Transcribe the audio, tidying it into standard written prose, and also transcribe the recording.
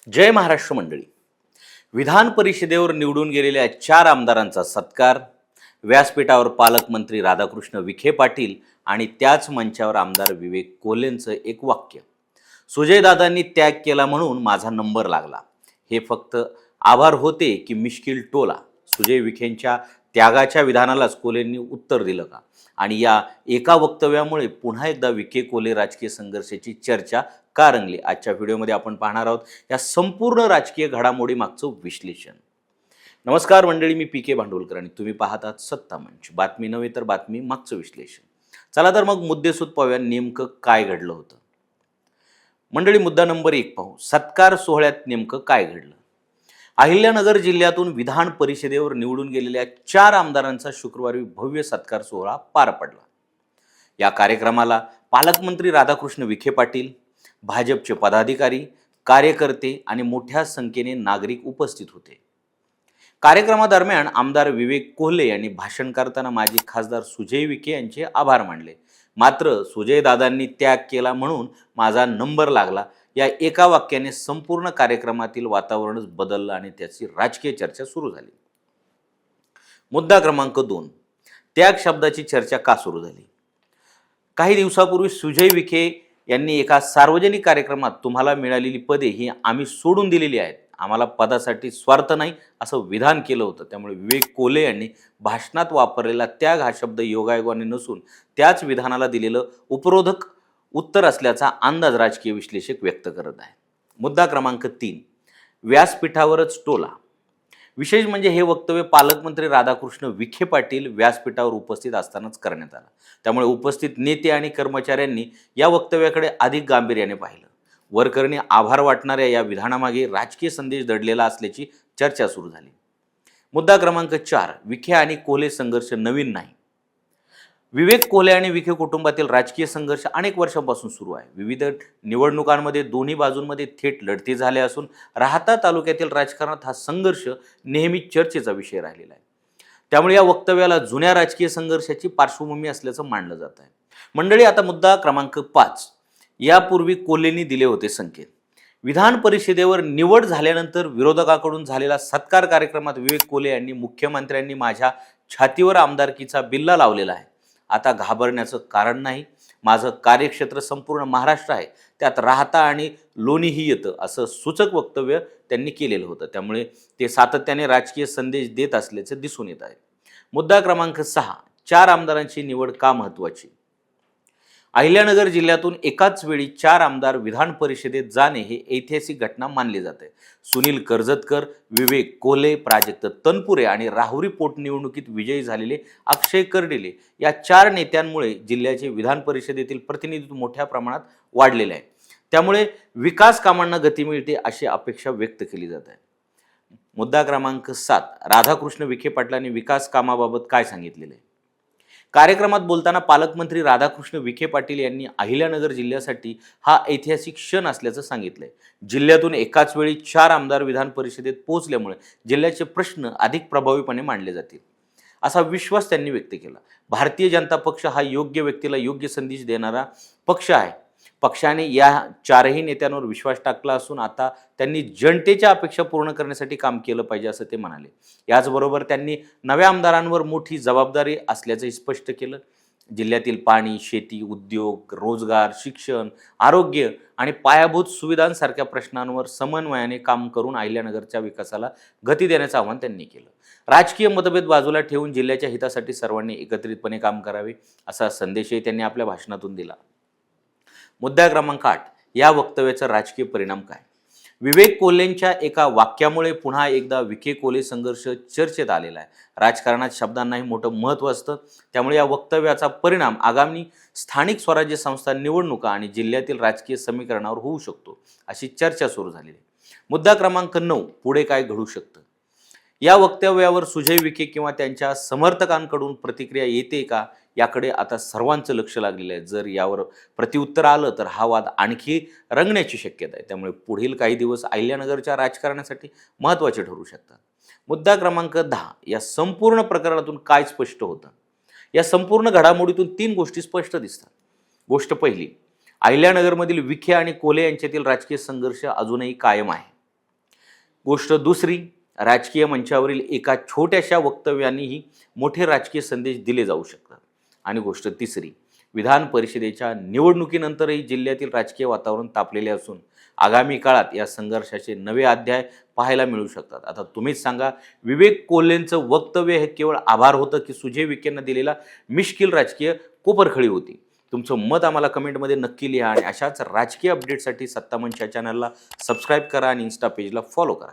जय महाराष्ट्र मंडळी. विधान परिषदेवर निवडून गेलेल्या 4 आमदारांचा सत्कार, व्यासपीठावर पालकमंत्री राधाकृष्ण विखे पाटील आणि त्याच मंचावर आमदार विवेक कोल्हेंचं एक वाक्य, सुजयदादांनी त्याग केला म्हणून माझा नंबर लागला. हे फक्त आभार होते की मिश्किल टोला? सुजय विखेंच्या त्यागाच्या विधानालाच कोल्हेंनी उत्तर दिलं का? आणि या एका वक्तव्यामुळे पुन्हा एकदा विखे कोल्हे राजकीय संघर्षाची चर्चा का रंगली? आजच्या व्हिडिओमध्ये आपण पाहणार आहोत या संपूर्ण राजकीय घडामोडी मागचं विश्लेषण. नमस्कार मंडळी, मी पी के भांडवलकर आणि तुम्ही पाहतात सत्ता मंच. बातमी नव्हे तर बातमी मागचं विश्लेषण. चला तर मग मुद्देसूद पाहूया नेमकं काय घडलं होतं. मंडळी, मुद्दा नंबर 1 पाहू. सत्कार सोहळ्यात नेमकं काय घडलं? अहिल्यानगर जिल्ह्यातून विधान परिषदेवर निवडून गेलेल्या 4 आमदारांचा शुक्रवारी भव्य सत्कार सोहळा पार पडला. या कार्यक्रमाला पालकमंत्री राधाकृष्ण विखे पाटील, भाजपचे पदाधिकारी, कार्यकर्ते आणि मोठ्या संख्येने नागरिक उपस्थित होते. कार्यक्रमादरम्यान आमदार विवेक कोल्हे यांनी भाषण करताना माजी खासदार सुजय विखे यांचे आभार मानले. मात्र सुजयदादांनी त्याग केला म्हणून माझा नंबर लागला या एका वाक्याने संपूर्ण कार्यक्रमातील वातावरणच बदललं आणि त्याची राजकीय चर्चा सुरू झाली. मुद्दा क्रमांक 2, त्याग शब्दाची चर्चा का सुरू झाली? काही दिवसापूर्वी सुजय विखे यांनी एका सार्वजनिक कार्यक्रमात तुम्हाला मिळालेली पदे ही आम्ही सोडून दिलेली आहेत, आम्हाला पदासाठी स्वार्थ नाही असं विधान केलं होतं. त्यामुळे विवेक कोल्हे यांनी भाषणात वापरलेला त्याग हा शब्द योगायोगाने नसून त्याच विधानाला दिलेलं उपरोधक उत्तर असल्याचा अंदाज राजकीय विश्लेषक व्यक्त करत आहे. मुद्दा क्रमांक 3, व्यासपीठावरच टोला. विशेष म्हणजे हे वक्तव्य पालकमंत्री राधाकृष्ण विखे पाटील व्यासपीठावर उपस्थित असतानाच करण्यात आलं. त्यामुळे उपस्थित नेते आणि कर्मचाऱ्यांनी या वक्तव्याकडे अधिक गांभीर्याने पाहिलं. वरकरणी आभार वाटणाऱ्या या विधानामागे राजकीय संदेश दडलेला असल्याची चर्चा सुरू झाली. मुद्दा क्रमांक 4, विखे आणि कोल्हे संघर्ष नवीन नाही. विवेक कोल्हे आणि विखे कुटुंबातील राजकीय संघर्ष अनेक वर्षांपासून सुरू आहे. विविध निवडणुकांमध्ये दोन्ही बाजूंमध्ये थेट लढती झाल्या असून राहाता तालुक्यातील राजकारणात हा संघर्ष नेहमी चर्चेचा विषय राहिलेला आहे. त्यामुळे या वक्तव्याला जुन्या राजकीय संघर्षाची पार्श्वभूमी असल्याचं मानलं जात आहे. मंडळी, आता मुद्दा क्रमांक 5. यापूर्वी कोल्हेंनी दिले होते संकेत. विधान परिषदेवर निवड झाल्यानंतर विरोधकाकडून झालेला सत्कार कार्यक्रमात विवेक कोल्हे यांनी मुख्यमंत्र्यांनी माझ्या छातीवर आमदारकीचा बिल्ला लावलेला आहे, आता घाबरण्याचं कारण नाही, माझं कार्यक्षेत्र संपूर्ण महाराष्ट्र आहे, त्यात राहता आणि लोणीही येतं, असं सूचक वक्तव्य त्यांनी केलेलं होतं. त्यामुळे ते सातत्याने राजकीय संदेश देत असल्याचे दिसून येत आहे. मुद्दा क्रमांक 6, 4 आमदारांची निवड का महत्त्वाची? अहिल्यानगर जिल्ह्यातून एकाच वेळी 4 आमदार विधान परिषदेत जाणे हे ऐतिहासिक घटना मानली जाते. सुनील कर्जतकर, विवेक कोल्हे, प्राजक्त तनपुरे आणि राहुरी पोटनिवडणुकीत विजयी झालेले अक्षय कर्डिले या 4 नेत्यांमुळे जिल्ह्याचे विधान परिषदेतील प्रतिनिधित्व मोठ्या प्रमाणात वाढलेले आहे. त्यामुळे विकास कामांना गती मिळते अशी अपेक्षा व्यक्त केली जात आहे. मुद्दा क्रमांक 7, राधाकृष्ण विखे पाटलांनी विकास कामाबाबत काय सांगितलेले आहे? कार्यक्रमात बोलताना पालकमंत्री राधाकृष्ण विखे पाटील यांनी अहिल्यानगर जिल्ह्यासाठी हा ऐतिहासिक क्षण असल्याचं सांगितलंय. जिल्ह्यातून एकाच वेळी 4 आमदार विधान परिषदेत पोहोचल्यामुळे जिल्ह्याचे प्रश्न अधिक प्रभावीपणे मांडले जातील असा विश्वास त्यांनी व्यक्त केला. भारतीय जनता पक्ष हा योग्य व्यक्तीला योग्य संदेश देणारा पक्ष आहे. पक्षाने या 4ही नेत्यांवर विश्वास टाकला असून आता त्यांनी जनतेच्या अपेक्षा पूर्ण करण्यासाठी काम केलं पाहिजे असं ते म्हणाले. याचबरोबर त्यांनी नव्या आमदारांवर मोठी जबाबदारी असल्याचंही स्पष्ट केलं. जिल्ह्यातील पाणी, शेती, उद्योग, रोजगार, शिक्षण, आरोग्य आणि पायाभूत सुविधांसारख्या प्रश्नांवर समन्वयाने काम करून अहिल्यानगरच्या विकासाला गती देण्याचं आवाहन त्यांनी केलं. राजकीय मतभेद बाजूला ठेवून जिल्ह्याच्या हितासाठी सर्वांनी एकत्रितपणे काम करावे असा संदेशही त्यांनी आपल्या भाषणातून दिला. मुद्दा क्रमांक 8, या वक्तव्याचा राजकीय परिणाम काय? विवेक कोल्हेंच्या एका वाक्यामुळे पुन्हा एकदा विखे कोल्हे संघर्ष चर्चेत आलेला आहे. राजकारणात शब्दांनाही मोठं महत्त्व असतं. त्यामुळे या वक्तव्याचा परिणाम आगामी स्थानिक स्वराज्य संस्था निवडणुका आणि जिल्ह्यातील राजकीय समीकरणावर होऊ शकतो अशी चर्चा सुरू झालेली आहे. मुद्दा क्रमांक 9, पुढे काय घडू शकतं? या वक्तव्यावर सुजय विखे किंवा त्यांच्या समर्थकांकडून प्रतिक्रिया येते का याकडे आता सर्वांचं लक्ष लागलेलं आहे. जर यावर प्रत्युत्तर आलं तर हा वाद आणखी रंगण्याची शक्यता आहे. त्यामुळे पुढील काही दिवस अहिल्यानगरच्या राजकारणासाठी महत्त्वाचे ठरू शकतात. मुद्दा क्रमांक 10, या संपूर्ण प्रकरणातून काय स्पष्ट होतं? या संपूर्ण घडामोडीतून 3 गोष्टी स्पष्ट दिसतात. गोष्ट पहिली, अहिल्यानगरमधील विखे आणि कोल्हे यांच्यातील राजकीय संघर्ष अजूनही कायम आहे. गोष्ट दुसरी, राजकीय मंचावरील एका छोट्याशा वक्तव्यानेही मोठे राजकीय संदेश दिले जाऊ शकतात. आणि गोष्ट तिसरी, विधान परिषदेच्या निवडणुकीनंतरही जिल्ह्यातील राजकीय वातावरण तापलेले असून आगामी काळात या संघर्षाचे नवे अध्याय पाहायला मिळू शकतात. आता तुम्हीच सांगा, विवेक कोल्हेंचं वक्तव्य हे केवळ आभार होतं की सुजय विखेंना दिलेला मिश्किल राजकीय कोपरखळी होती? तुमचं मत आम्हाला कमेंटमध्ये नक्की लिहा आणि अशाच राजकीय अपडेटसाठी सत्तामंच या चॅनलला सबस्क्राईब करा आणि इन्स्टा पेजला फॉलो करा.